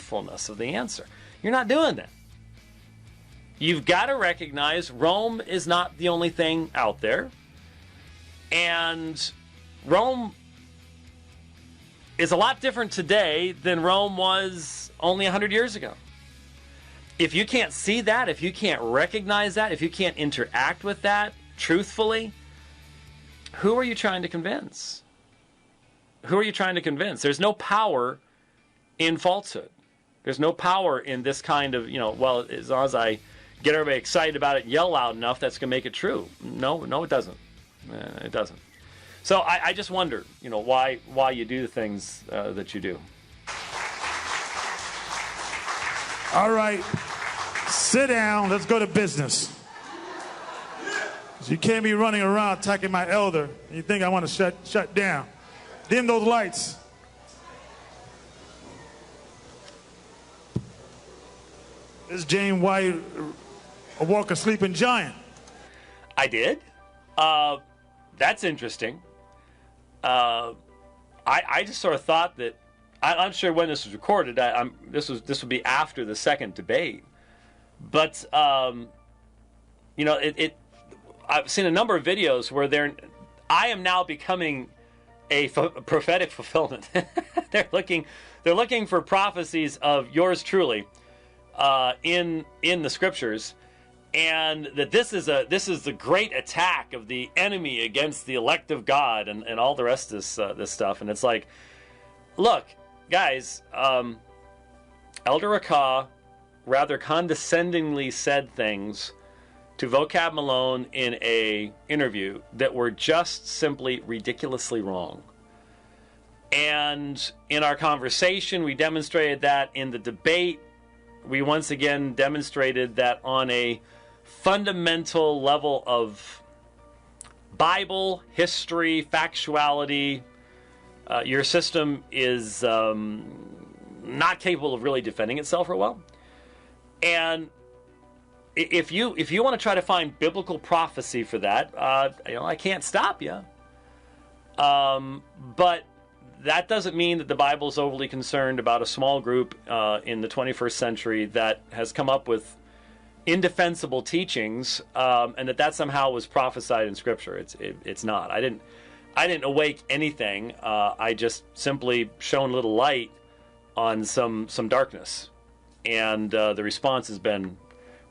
truthfulness of the answer. You're not doing that. You've got to recognize Rome is not the only thing out there. And Rome is a lot different today than Rome was only 100 years ago. If you can't see that, if you can't recognize that, if you can't interact with that truthfully, who are you trying to convince? Who are you trying to convince? There's no power in falsehood. There's no power in this kind of, well, as long as I get everybody excited about it and yell loud enough, that's going to make it true. No, it doesn't. It doesn't. So I just wonder, why you do the things that you do. All right, sit down. Let's go to business. You can't be running around attacking my elder, and you think I want to shut down. Dim those lights. This is James White, a walking, sleeping giant. I did. That's interesting. I just sort of thought that I'm sure when this was recorded, this would be after the second debate, but I've seen a number of videos where I am now becoming a prophetic fulfillment. They're looking for prophecies of yours truly in the scriptures, and that this is the great attack of the enemy against the elect of God and all the rest of this stuff. And it's like, look, guys, Elder Rakah rather condescendingly said things to Vocab Malone in a interview that were just simply ridiculously wrong. And in our conversation, we demonstrated that. In the debate, we once again demonstrated that on a fundamental level of Bible, history, factuality, your system is not capable of really defending itself real well. And if you want to try to find biblical prophecy for that, I can't stop you. But that doesn't mean that the Bible is overly concerned about a small group in the 21st century that has come up with indefensible teachings, and that somehow was prophesied in Scripture. It's not. I didn't awake anything. I just simply shone a little light on some darkness, and the response has been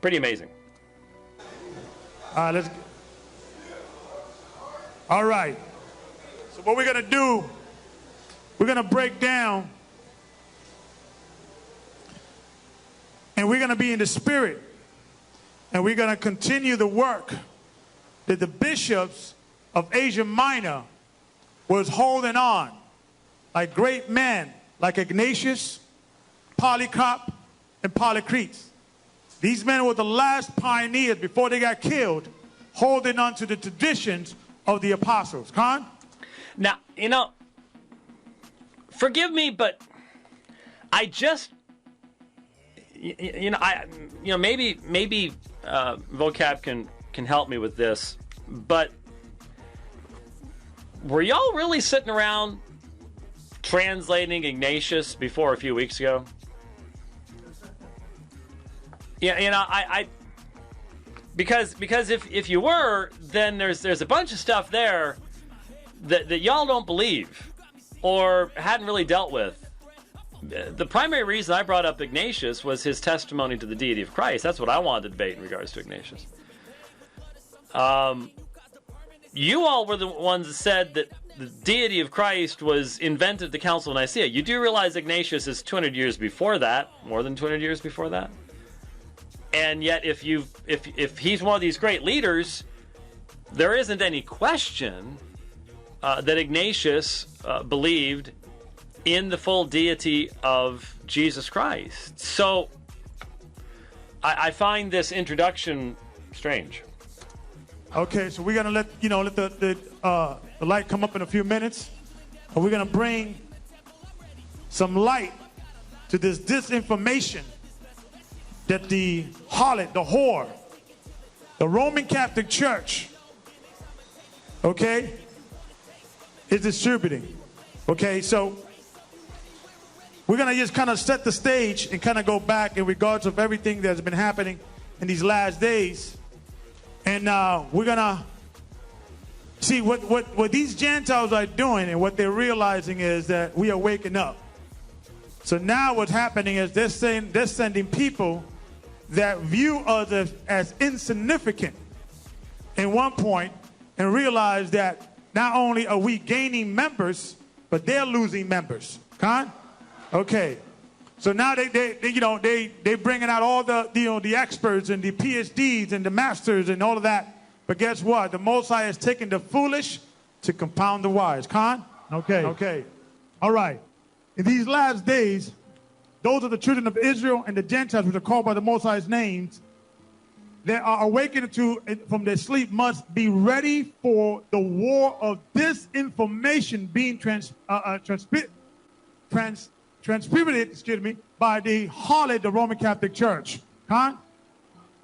pretty amazing. All right. So what we're going to do, we're going to break down, and we're going to be in the spirit, and we're going to continue the work that the bishops of Asia Minor was holding on, like great men like Ignatius, Polycarp, and Polycrates. These men were the last pioneers before they got killed, holding on to the traditions of the apostles. Khan? Now, forgive me, but I just, maybe Vocab can help me with this, but were y'all really sitting around translating Ignatius before a few weeks ago? Yeah, because if you were, then there's a bunch of stuff there that y'all don't believe or hadn't really dealt with. The primary reason I brought up Ignatius was his testimony to the deity of Christ. That's what I wanted to debate in regards to Ignatius. You all were the ones that said that the deity of Christ was invented at the Council of Nicaea. You do realize Ignatius is 200 years before that, more than 200 years before that? And yet, if he's one of these great leaders, there isn't any question that Ignatius believed in the full deity of Jesus Christ. So I find this introduction strange. Okay, so we're gonna let the light come up in a few minutes, and we're gonna bring some light to this disinformation that the harlot, the whore, the Roman Catholic Church, okay, is distributing. Okay, so we're going to just kind of set the stage and kind of go back in regards of everything that's been happening in these last days. And we're going to see what these Gentiles are doing, and what they're realizing is that we are waking up. So now what's happening is they're sending people that view us as insignificant in one point, and realize that not only are we gaining members, but they're losing members. Con? Okay. So now they bringing out all the experts and the PhDs and the masters and all of that. But guess what? The Most High is taking the foolish to confound the wise. Con? Okay. Okay. All right. In these last days, those are the children of Israel and the Gentiles, which are called by the Most High's names, that are awakened from their sleep, must be ready for the war of disinformation being transmitted by the harlot, the Roman Catholic Church. Huh?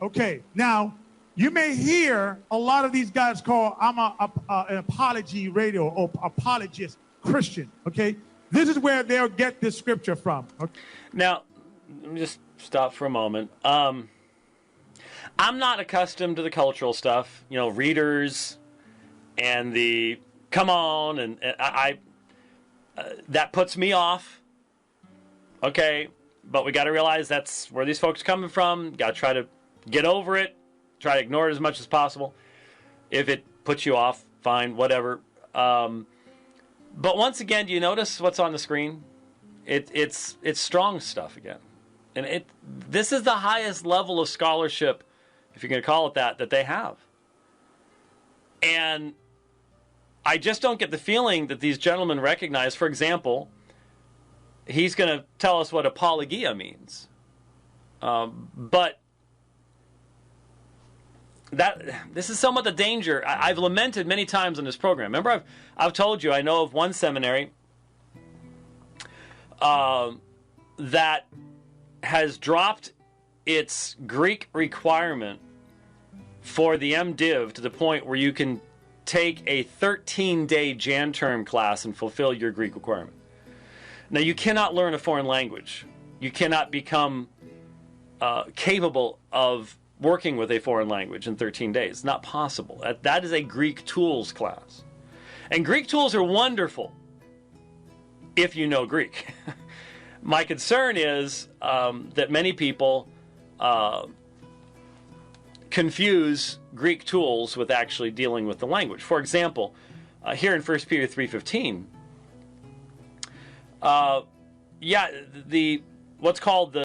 Okay. Now, you may hear a lot of these guys call, I'm an apology radio or apologist Christian. Okay. This is where they'll get this scripture from. Okay. Now, let me just stop for a moment. I'm not accustomed to the cultural stuff, readers and the come on, and I that puts me off. Okay, but we got to realize that's where these folks are coming from. Got to try to get over it, try to ignore it as much as possible. If it puts you off, fine, whatever. But once again, do you notice what's on the screen? It's strong stuff again. And this is the highest level of scholarship, if you're going to call it that they have. And I just don't get the feeling that these gentlemen recognize, for example, he's going to tell us what apologia means. But this is somewhat the danger. I've lamented many times on this program. Remember, I've told you, I know of one seminary that has dropped its Greek requirement for the MDiv to the point where you can take a 13-day Jan term class and fulfill your Greek requirement. Now, you cannot learn a foreign language. You cannot become capable of working with a foreign language in 13 days. It's not possible. That is a Greek tools class. And Greek tools are wonderful if you know Greek. My concern is that many people confuse Greek tools with actually dealing with the language. For example, here in 1 Peter 3:15, what's called